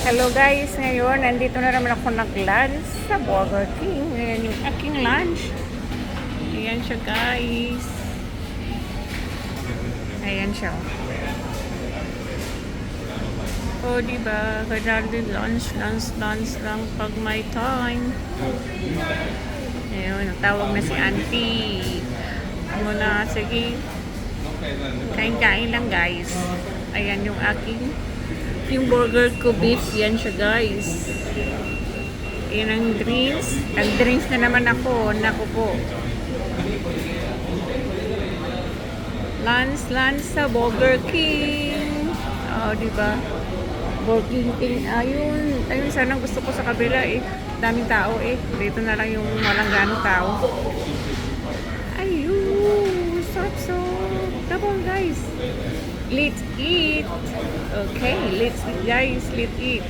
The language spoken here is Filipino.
Hello guys, ngayon nandito na naman ako nag-lunch sa Burger King. Ngayon yung aking lunch. Ayan siya guys. Ayan siya. O diba, kailangan din lunch lang pag may time. Ayun, tawag na si auntie. Muna, sige. Kain-kain lang guys. Ayan yung aking yung burger ko beef, yan siya guys. Yan ang drinks. Nag-drinks na naman ako. Naku po. Lunch sa Burger King. Oh, diba? Burger King. Ayun, sana gusto ko sa kabila eh. Daming tao eh. Dito na lang yung walang ganong tao. Ayun. So. Double guys. Let's eat. Okay, let's eat guys. Let's eat.